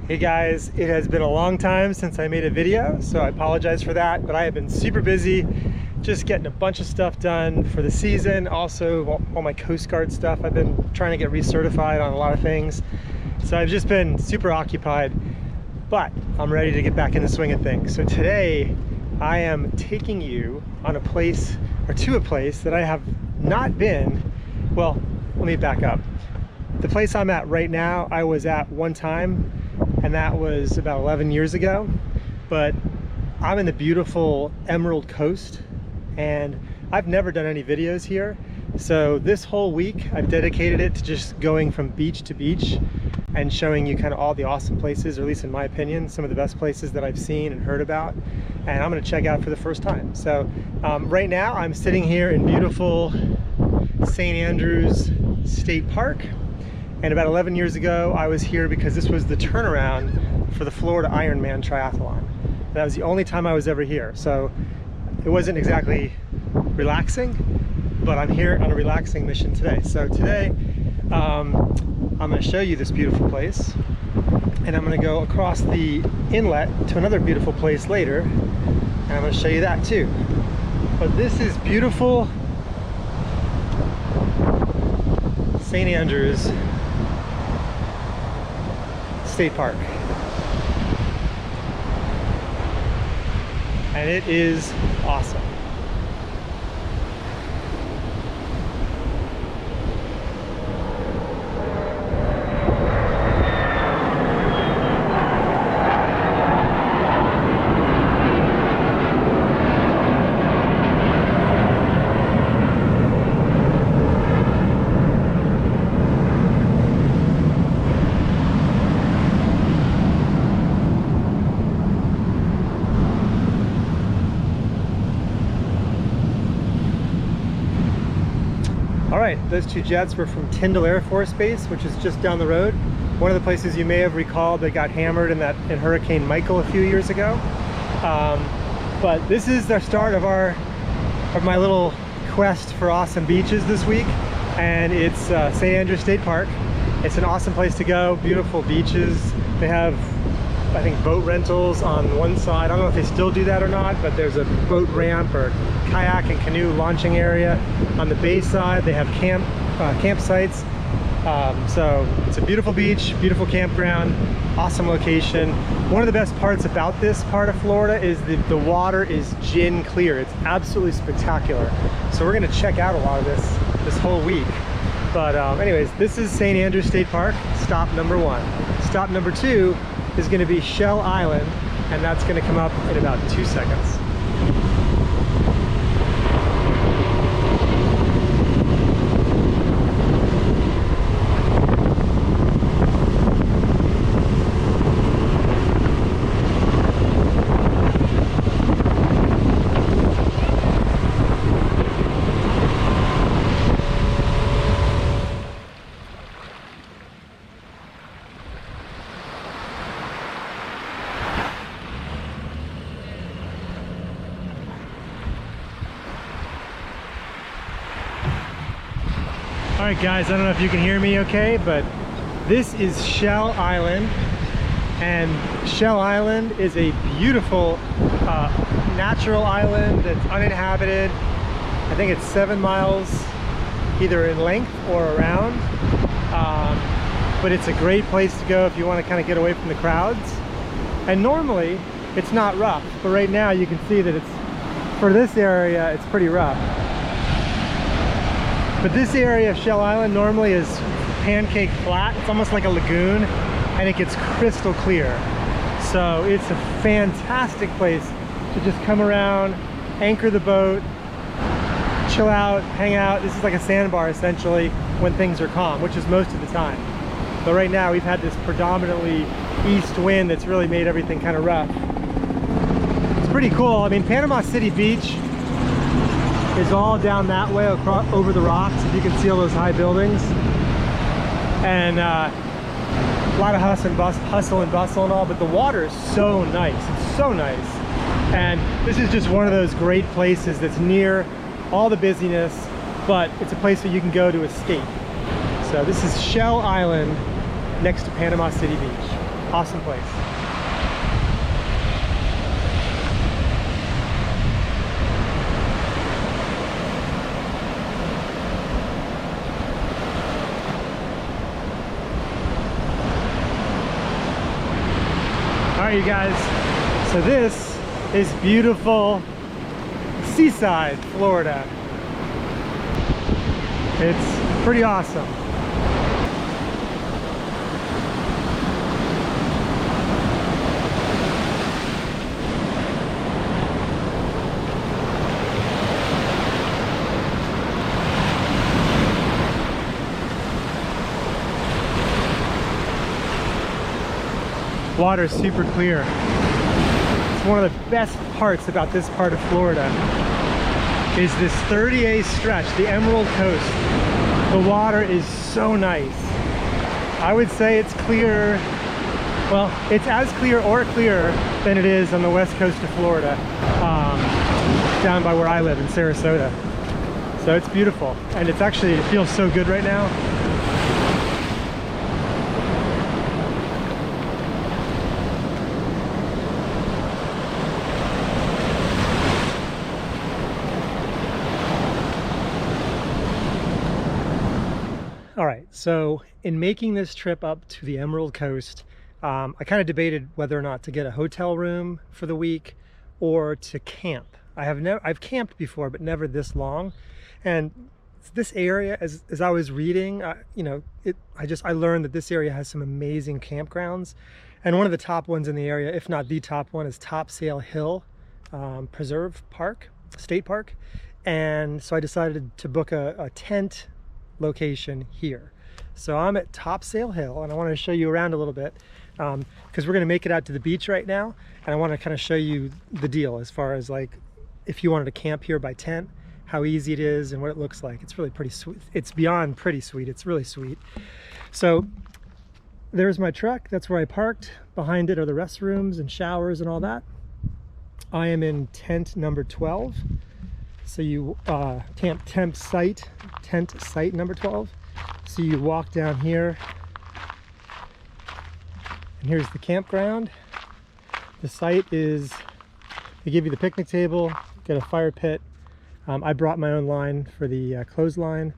Hey guys, it has been a long time since I made a video, so I apologize for that, but I have been super busy just getting a bunch of stuff done for the season. Also, all my Coast Guard stuff. I've been trying to get recertified on a lot of things. So I've just been super occupied, but I'm ready to get back in the swing of things. So today, I am taking you on a place, or to a place that I have not been. Well, let me back up. The place I'm at right now, I was at one time, and that was about 11 years ago. But I'm in the beautiful Emerald Coast, and I've never done any videos here. So this whole week, I've dedicated it to just going from beach to beach and showing you kind of all the awesome places, or at least in my opinion, some of the best places that I've seen and heard about, and I'm gonna check out for the first time. So right now, I'm sitting here in beautiful St. Andrews State Park. And about 11 years ago, I was here because this was the turnaround for the Florida Ironman triathlon. That was the only time I was ever here. So it wasn't exactly relaxing, but I'm here on a relaxing mission today. So today, I'm gonna show you this beautiful place, and I'm gonna go across the inlet to another beautiful place later, and I'm gonna show you that too. But this is beautiful St. Andrews State Park, and it is awesome. All right, those two jets were from Tyndall Air Force Base, which is just down the road. One of the places you may have recalled that got hammered in Hurricane Michael a few years ago. But this is the start of my little quest for awesome beaches this week, and it's St. Andrews State Park. It's an awesome place to go, beautiful beaches. They have, I think, boat rentals on one side. I don't know if they still do that or not, but there's a boat ramp or kayak and canoe launching area. On the bay side, they have campsites. So it's a beautiful beach, beautiful campground, awesome location. One of the best parts about this part of Florida is the water is gin clear. It's absolutely spectacular. So we're gonna check out a lot of this whole week. But anyways, this is St. Andrews State Park, stop number 1. Stop number 2 is gonna be Shell Island, and that's gonna come up in about 2 seconds. All right guys, I don't know if you can hear me okay, but this is Shell Island, and Shell Island is a beautiful natural island that's uninhabited. I think it's 7 miles either in length or around, but it's a great place to go if you want to kind of get away from the crowds. And normally it's not rough, but right now you can see that for this area it's pretty rough. But this area of Shell Island normally is pancake flat. It's almost like a lagoon, and it gets crystal clear. So it's a fantastic place to just come around, anchor the boat, chill out, hang out. This is like a sandbar essentially when things are calm, which is most of the time. But right now we've had this predominantly east wind that's really made everything kind of rough. It's pretty cool. I mean, Panama City Beach is all down that way across, over the rocks, if you can see all those high buildings. And a lot of hustle and bustle and all, but the water is so nice. It's so nice. And this is just one of those great places that's near all the busyness, but it's a place that you can go to escape. So this is Shell Island next to Panama City Beach. Awesome place. All right, you guys, so this is beautiful Seaside, Florida. It's pretty awesome. Water's super clear. It's one of the best parts about this part of Florida is this 30A stretch, the Emerald Coast. The water is so nice. I would say it's clear, well, it's as clear or clearer than it is on the west coast of Florida, down by where I live in Sarasota. So it's beautiful, and it's actually, it feels so good right now. All right, so in making this trip up to the Emerald Coast, I kind of debated whether or not to get a hotel room for the week or to camp. I've camped before, but never this long. And this area, as I was reading, you know, I learned that this area has some amazing campgrounds. And one of the top ones in the area, if not the top one, is Topsail Hill State Park. And so I decided to book a tent location here. So I'm at Topsail Hill, and I want to show you around a little bit because we're going to make it out to the beach right now, and I want to kind of show you the deal as far as like if you wanted to camp here by tent, how easy it is and what it looks like. It's really pretty sweet. It's beyond pretty sweet. It's really sweet. So there's my truck. That's where I parked. Behind it are the restrooms and showers and all that. I am in tent number 12. So you tent site number 12. So you walk down here, and here's the campground. The site is, they give you the picnic table, get a fire pit. I brought my own line for the clothesline.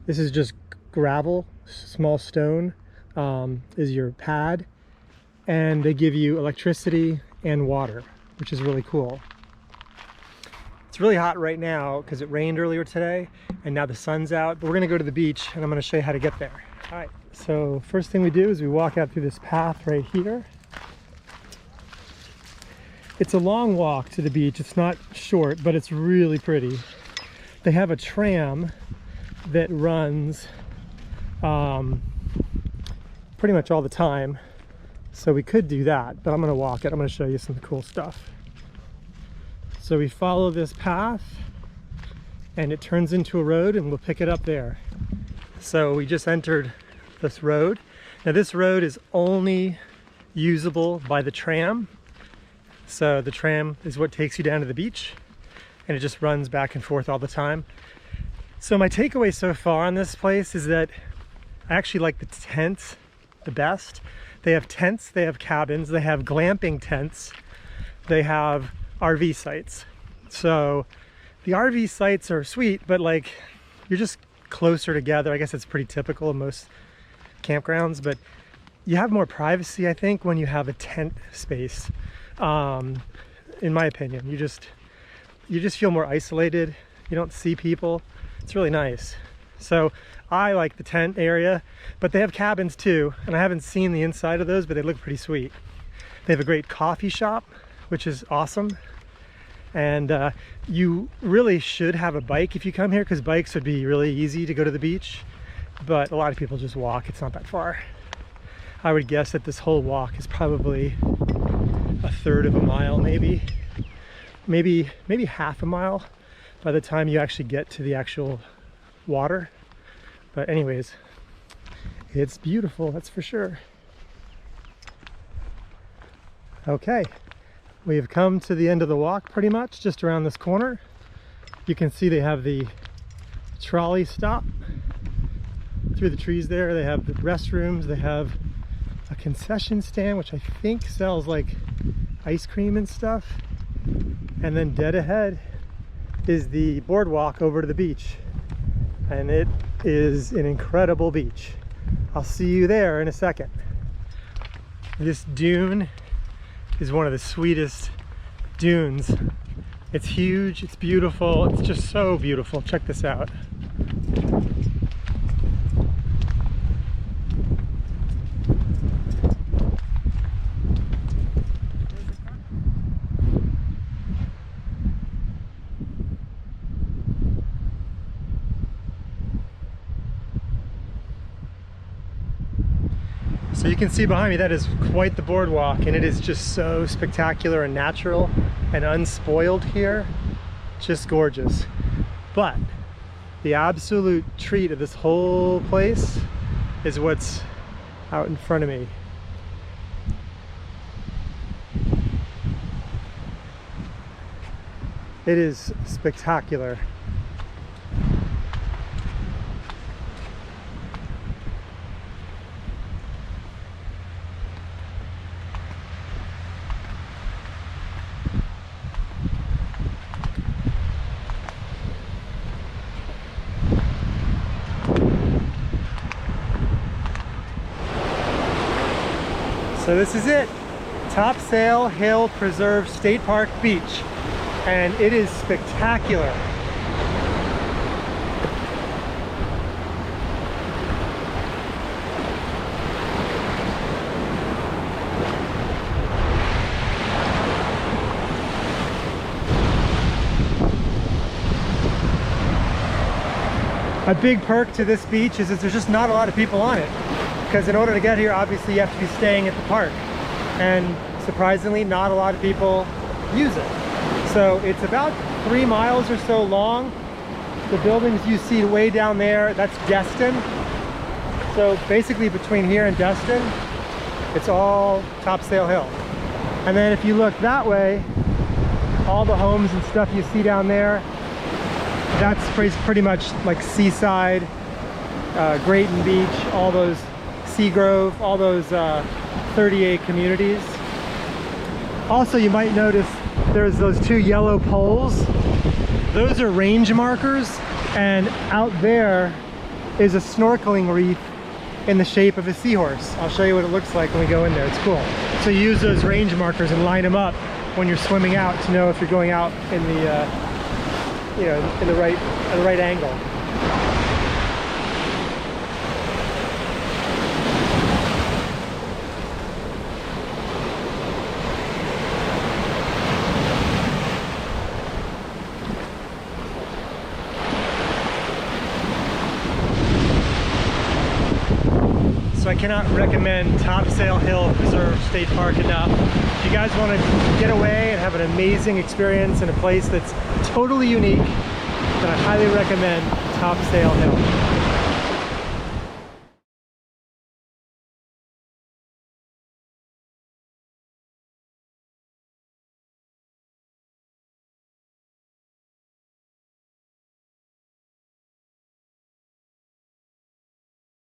This is just gravel, small stone is your pad, and they give you electricity and water, which is really cool. It's really hot right now because it rained earlier today, and now the sun's out, but we're gonna go to the beach and I'm gonna show you how to get there. All right, so first thing we do is we walk out through this path right here. It's a long walk to the beach. It's not short, but it's really pretty. They have a tram that runs pretty much all the time, so we could do that, but I'm gonna walk it. I'm gonna show you some cool stuff. So we follow this path and it turns into a road, and we'll pick it up there. So we just entered this road. Now this road is only usable by the tram. So the tram is what takes you down to the beach, and it just runs back and forth all the time. So my takeaway so far on this place is that I actually like the tents the best. They have tents, they have cabins, they have glamping tents, they have RV sites. So the RV sites are sweet, but like you're just closer together. I guess it's pretty typical of most campgrounds, but you have more privacy, I think, when you have a tent space. In my opinion, you just feel more isolated. You don't see people. It's really nice. So I like the tent area, but they have cabins too, and I haven't seen the inside of those, but they look pretty sweet. They have a great coffee shop, which is awesome. And you really should have a bike if you come here, because bikes would be really easy to go to the beach, but a lot of people just walk. It's not that far. I would guess that this whole walk is probably a third of a mile, maybe half a mile by the time you actually get to the actual water. But anyways, it's beautiful, that's for sure. Okay, we have come to the end of the walk pretty much, just around this corner. You can see they have the trolley stop through the trees there. They have the restrooms, they have a concession stand, which I think sells like ice cream and stuff. And then dead ahead is the boardwalk over to the beach. And it is an incredible beach. I'll see you there in a second. This dune is one of the sweetest dunes. It's huge, it's beautiful, it's just so beautiful. Check this out. So you can see behind me, that is quite the boardwalk, and it is just so spectacular and natural and unspoiled here. Just gorgeous. But the absolute treat of this whole place is what's out in front of me. It is spectacular. So this is it, Topsail Hill Preserve State Park Beach, and it is spectacular. A big perk to this beach is that there's just not a lot of people on it. Because in order to get here, obviously you have to be staying at the park. And surprisingly, not a lot of people use it. So it's about 3 miles or so long. The buildings you see way down there, that's Destin. So basically between here and Destin, it's all Topsail Hill. And then if you look that way, all the homes and stuff you see down there, that's pretty much like Seaside, Grayton Beach, all those Seagrove, all those 38 communities. Also, you might notice there's those 2 yellow poles. Those are range markers, and out there is a snorkeling reef in the shape of a seahorse. I'll show you what it looks like when we go in there. It's cool. So you use those range markers and line them up when you're swimming out to know if you're going out in the in the right angle. So I cannot recommend Topsail Hill Preserve State Park enough. If you guys want to get away and have an amazing experience in a place that's totally unique, then I highly recommend Topsail Hill.